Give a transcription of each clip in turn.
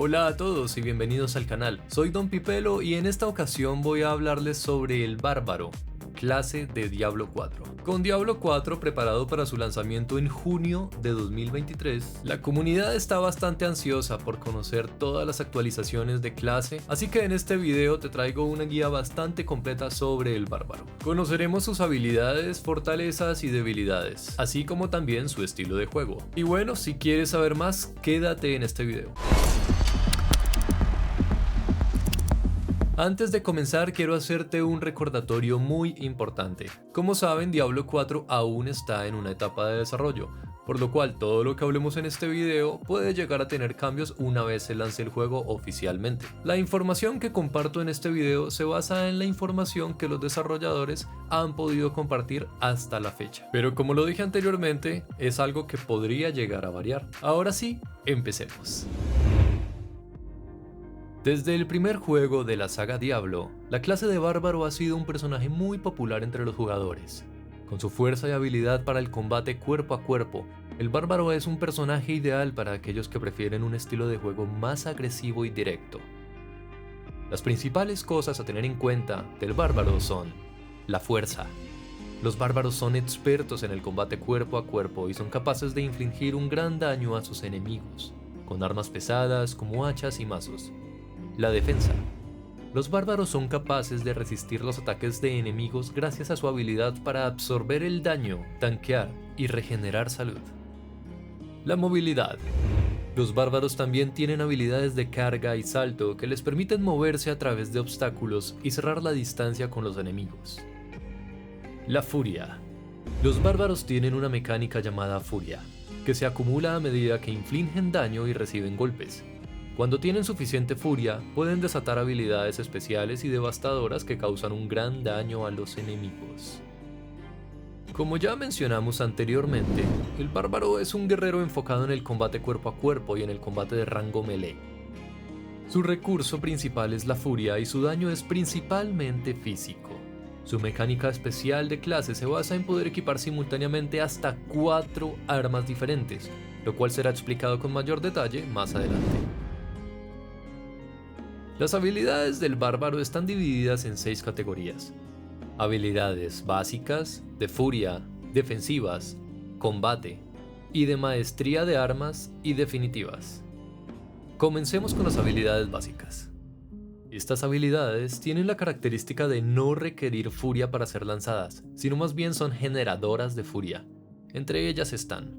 Hola a todos y bienvenidos al canal. Soy Don Pipelo y en esta ocasión voy a hablarles sobre el Bárbaro, clase de Diablo 4. Con Diablo 4 preparado para su lanzamiento en junio de 2023, la comunidad está bastante ansiosa por conocer todas las actualizaciones de clase, así que en este video te traigo una guía bastante completa sobre el Bárbaro. Conoceremos sus habilidades, fortalezas y debilidades, así como también su estilo de juego. Y bueno, si quieres saber más, quédate en este video. Antes de comenzar quiero hacerte un recordatorio muy importante. Como saben, Diablo 4 aún está en una etapa de desarrollo, por lo cual todo lo que hablemos en este video puede llegar a tener cambios una vez se lance el juego oficialmente. La información que comparto en este video se basa en la información que los desarrolladores han podido compartir hasta la fecha. Pero como lo dije anteriormente, es algo que podría llegar a variar. Ahora sí, empecemos. Desde el primer juego de la saga Diablo, la clase de Bárbaro ha sido un personaje muy popular entre los jugadores. Con su fuerza y habilidad para el combate cuerpo a cuerpo, el Bárbaro es un personaje ideal para aquellos que prefieren un estilo de juego más agresivo y directo. Las principales cosas a tener en cuenta del Bárbaro son la fuerza. Los bárbaros son expertos en el combate cuerpo a cuerpo y son capaces de infligir un gran daño a sus enemigos, con armas pesadas como hachas y mazos. La defensa. Los bárbaros son capaces de resistir los ataques de enemigos gracias a su habilidad para absorber el daño, tanquear y regenerar salud. La movilidad. Los bárbaros también tienen habilidades de carga y salto que les permiten moverse a través de obstáculos y cerrar la distancia con los enemigos. La furia. Los bárbaros tienen una mecánica llamada furia, que se acumula a medida que infligen daño y reciben golpes. Cuando tienen suficiente furia, pueden desatar habilidades especiales y devastadoras que causan un gran daño a los enemigos. Como ya mencionamos anteriormente, el bárbaro es un guerrero enfocado en el combate cuerpo a cuerpo y en el combate de rango melee. Su recurso principal es la furia y su daño es principalmente físico. Su mecánica especial de clase se basa en poder equipar simultáneamente hasta 4 armas diferentes, lo cual será explicado con mayor detalle más adelante. Las habilidades del bárbaro están divididas en 6 categorías. Habilidades básicas, de furia, defensivas, combate y de maestría de armas y definitivas. Comencemos con las habilidades básicas. Estas habilidades tienen la característica de no requerir furia para ser lanzadas, sino más bien son generadoras de furia. Entre ellas están: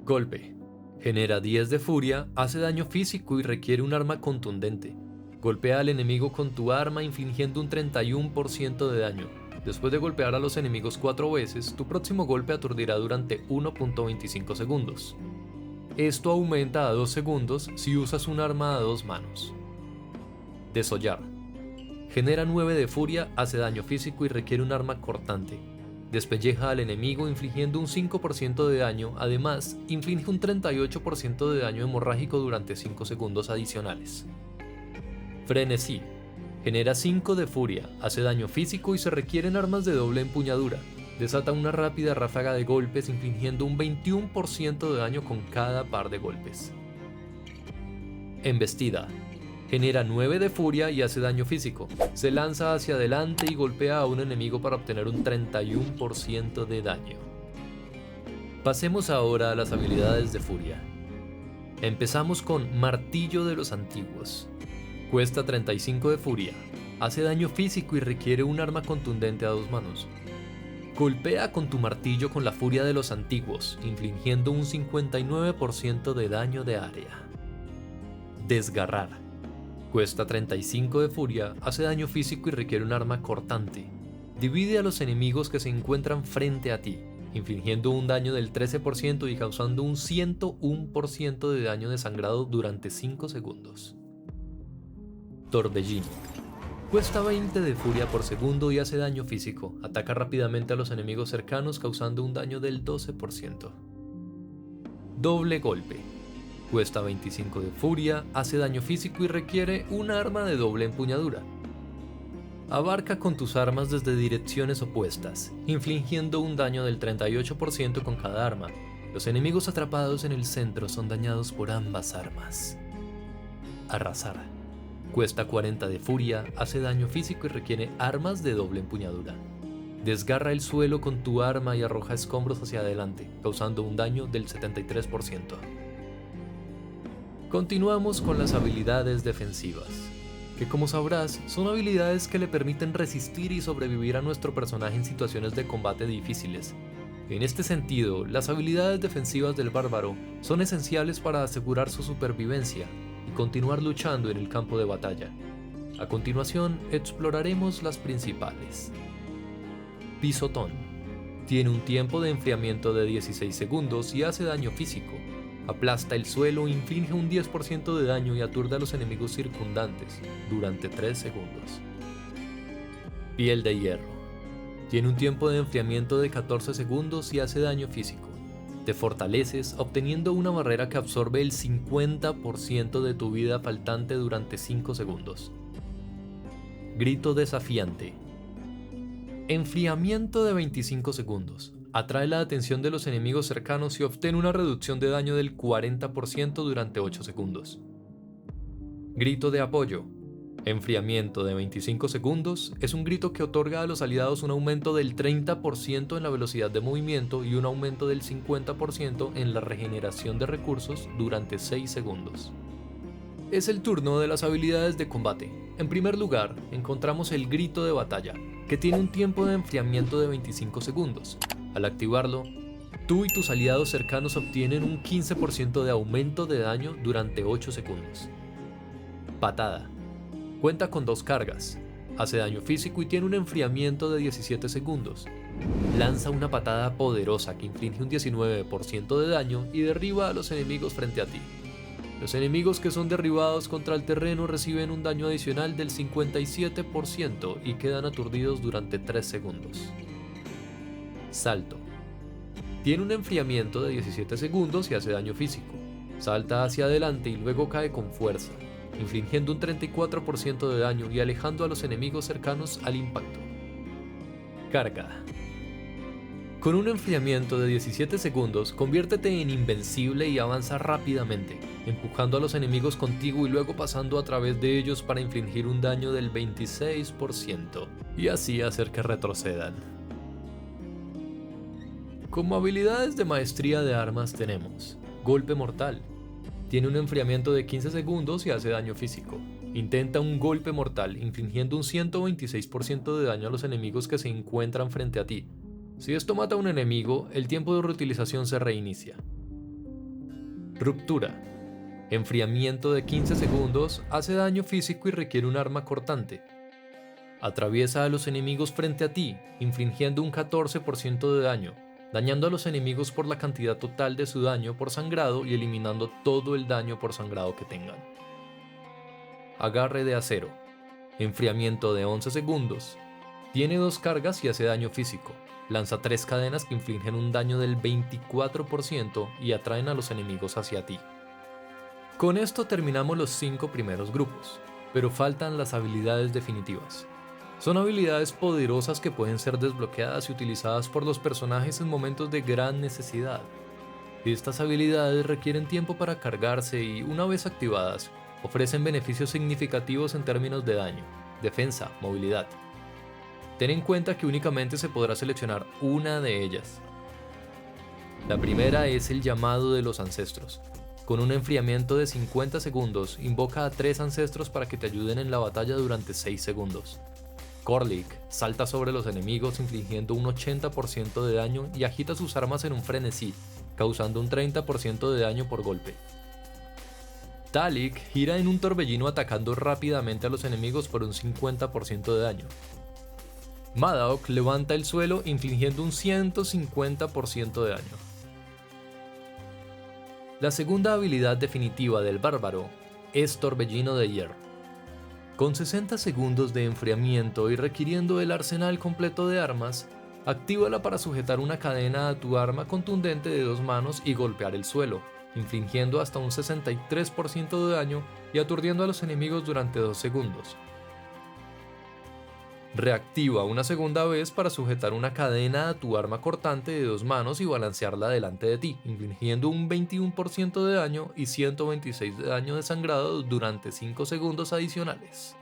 golpe. Genera 10 de furia, hace daño físico y requiere un arma contundente. Golpea al enemigo con tu arma infligiendo un 31% de daño. Después de golpear a los enemigos 4 veces, tu próximo golpe aturdirá durante 1.25 segundos. Esto aumenta a 2 segundos si usas un arma a 2 manos. Desollar. Genera 9 de furia, hace daño físico y requiere un arma cortante. Despelleja al enemigo infligiendo un 5% de daño, además inflige un 38% de daño hemorrágico durante 5 segundos adicionales. Frenesí. Genera 5 de furia, hace daño físico y se requieren armas de doble empuñadura. Desata una rápida ráfaga de golpes infligiendo un 21% de daño con cada par de golpes. Embestida. Genera 9 de furia y hace daño físico. Se lanza hacia adelante y golpea a un enemigo para obtener un 31% de daño. Pasemos ahora a las habilidades de furia. Empezamos con Martillo de los Antiguos. Cuesta 35 de furia. Hace daño físico y requiere un arma contundente a 2 manos. Golpea con tu martillo con la furia de los antiguos, infligiendo un 59% de daño de área. Desgarrar. Cuesta 35 de furia, hace daño físico y requiere un arma cortante. Divide a los enemigos que se encuentran frente a ti, infligiendo un daño del 13% y causando un 101% de daño desangrado durante 5 segundos. Torbellino. Cuesta 20 de furia por segundo y hace daño físico. Ataca rápidamente a los enemigos cercanos causando un daño del 12%. Doble golpe. Cuesta 25 de furia, hace daño físico y requiere un arma de doble empuñadura. Abarca con tus armas desde direcciones opuestas, infligiendo un daño del 38% con cada arma. Los enemigos atrapados en el centro son dañados por ambas armas. Arrasar. Cuesta 40 de furia, hace daño físico y requiere armas de doble empuñadura. Desgarra el suelo con tu arma y arroja escombros hacia adelante, causando un daño del 73%. Continuamos con las habilidades defensivas, que como sabrás son habilidades que le permiten resistir y sobrevivir a nuestro personaje en situaciones de combate difíciles. En este sentido, las habilidades defensivas del bárbaro son esenciales para asegurar su supervivencia y continuar luchando en el campo de batalla. A continuación, exploraremos las principales. Pisotón. Tiene un tiempo de enfriamiento de 16 segundos y hace daño físico. Aplasta el suelo, inflige un 10% de daño y aturde a los enemigos circundantes durante 3 segundos. Piel de hierro. Tiene un tiempo de enfriamiento de 14 segundos y hace daño físico. Te fortaleces obteniendo una barrera que absorbe el 50% de tu vida faltante durante 5 segundos. Grito desafiante. Enfriamiento de 25 segundos. Atrae la atención de los enemigos cercanos y obtiene una reducción de daño del 40% durante 8 segundos. Grito de apoyo. Enfriamiento de 25 segundos es un grito que otorga a los aliados un aumento del 30% en la velocidad de movimiento y un aumento del 50% en la regeneración de recursos durante 6 segundos. Es el turno de las habilidades de combate. En primer lugar, encontramos el grito de batalla, que tiene un tiempo de enfriamiento de 25 segundos. Al activarlo, tú y tus aliados cercanos obtienen un 15% de aumento de daño durante 8 segundos. Patada. Cuenta con 2 cargas, hace daño físico y tiene un enfriamiento de 17 segundos. Lanza una patada poderosa que inflige un 19% de daño y derriba a los enemigos frente a ti. Los enemigos que son derribados contra el terreno reciben un daño adicional del 57% y quedan aturdidos durante 3 segundos. Salto. Tiene un enfriamiento de 17 segundos y hace daño físico. Salta hacia adelante y luego cae con fuerza, infligiendo un 34% de daño y alejando a los enemigos cercanos al impacto. Carga. Con un enfriamiento de 17 segundos, conviértete en invencible y avanza rápidamente, empujando a los enemigos contigo y luego pasando a través de ellos para infligir un daño del 26% y así hacer que retrocedan. Como habilidades de maestría de armas tenemos Golpe Mortal. Tiene un enfriamiento de 15 segundos y hace daño físico. Intenta un golpe mortal, infligiendo un 126% de daño a los enemigos que se encuentran frente a ti. Si esto mata a un enemigo, el tiempo de reutilización se reinicia. Ruptura. Enfriamiento de 15 segundos, hace daño físico y requiere un arma cortante. Atraviesa a los enemigos frente a ti, infligiendo un 14% de daño, dañando a los enemigos por la cantidad total de su daño por sangrado y eliminando todo el daño por sangrado que tengan. Agarre de acero. Enfriamiento de 11 segundos. Tiene 2 cargas y hace daño físico. Lanza 3 cadenas que infligen un daño del 24% y atraen a los enemigos hacia ti. Con esto terminamos los 5 primeros grupos, pero faltan las habilidades definitivas. Son habilidades poderosas que pueden ser desbloqueadas y utilizadas por los personajes en momentos de gran necesidad. Estas habilidades requieren tiempo para cargarse y, una vez activadas, ofrecen beneficios significativos en términos de daño, defensa, movilidad. Ten en cuenta que únicamente se podrá seleccionar una de ellas. La primera es el llamado de los ancestros. Con un enfriamiento de 50 segundos, invoca a 3 ancestros para que te ayuden en la batalla durante 6 segundos. Korlik salta sobre los enemigos infligiendo un 80% de daño y agita sus armas en un frenesí, causando un 30% de daño por golpe. Talik gira en un torbellino atacando rápidamente a los enemigos por un 50% de daño. Madoc levanta el suelo infligiendo un 150% de daño. La segunda habilidad definitiva del bárbaro es Torbellino de Hierro. Con 60 segundos de enfriamiento y requiriendo el arsenal completo de armas, actívala para sujetar una cadena a tu arma contundente de 2 manos y golpear el suelo, infligiendo hasta un 63% de daño y aturdiendo a los enemigos durante 2 segundos. Reactiva una segunda vez para sujetar una cadena a tu arma cortante de 2 manos y balancearla delante de ti, infligiendo un 21% de daño y 126 de daño de sangrado durante 5 segundos adicionales.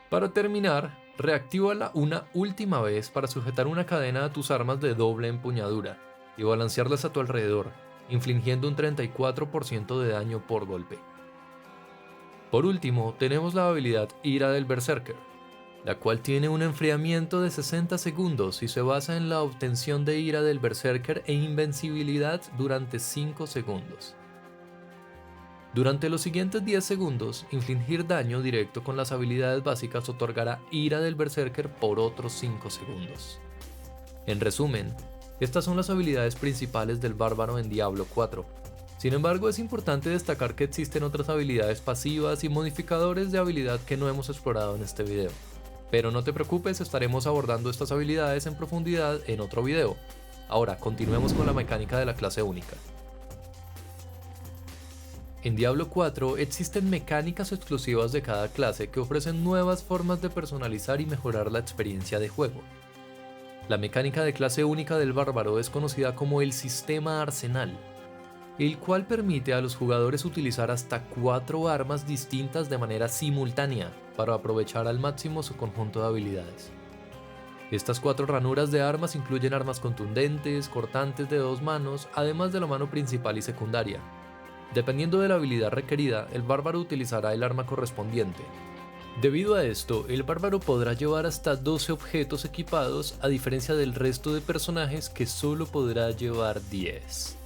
Para terminar, reactívala una última vez para sujetar una cadena a tus armas de doble empuñadura y balancearlas a tu alrededor, infligiendo un 34% de daño por golpe. Por último, tenemos la habilidad Ira del Berserker, la cual tiene un enfriamiento de 60 segundos y se basa en la obtención de ira del Berserker e invencibilidad durante 5 segundos. Durante los siguientes 10 segundos, infligir daño directo con las habilidades básicas otorgará ira del Berserker por otros 5 segundos. En resumen, estas son las habilidades principales del bárbaro en Diablo 4. Sin embargo, es importante destacar que existen otras habilidades pasivas y modificadores de habilidad que no hemos explorado en este video. Pero no te preocupes, estaremos abordando estas habilidades en profundidad en otro video. Ahora, continuemos con la mecánica de la clase única. En Diablo 4 existen mecánicas exclusivas de cada clase que ofrecen nuevas formas de personalizar y mejorar la experiencia de juego. La mecánica de clase única del bárbaro es conocida como el sistema arsenal, el cual permite a los jugadores utilizar hasta 4 armas distintas de manera simultánea para aprovechar al máximo su conjunto de habilidades. Estas 4 ranuras de armas incluyen armas contundentes, cortantes de 2 manos, además de la mano principal y secundaria. Dependiendo de la habilidad requerida, el bárbaro utilizará el arma correspondiente. Debido a esto, el bárbaro podrá llevar hasta 12 objetos equipados, a diferencia del resto de personajes que solo podrá llevar 10.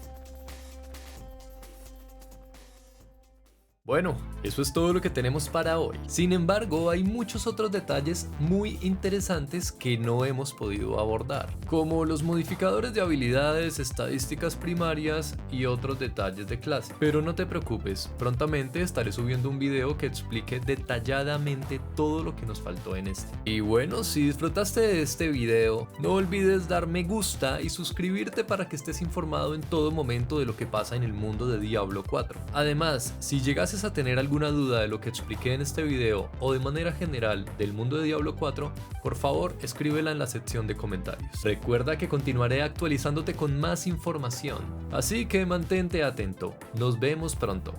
Bueno, eso es todo lo que tenemos para hoy. Sin embargo, hay muchos otros detalles muy interesantes que no hemos podido abordar, como los modificadores de habilidades, estadísticas primarias y otros detalles de clase. Pero no te preocupes, prontamente estaré subiendo un video que explique detalladamente todo lo que nos faltó en este. Y bueno, si disfrutaste de este video, no olvides dar me gusta y suscribirte para que estés informado en todo momento de lo que pasa en el mundo de Diablo 4. Además, si llegases a tener alguna duda de lo que expliqué en este video o de manera general del mundo de Diablo 4, por favor escríbela en la sección de comentarios. Recuerda que continuaré actualizándote con más información, así que mantente atento. Nos vemos pronto.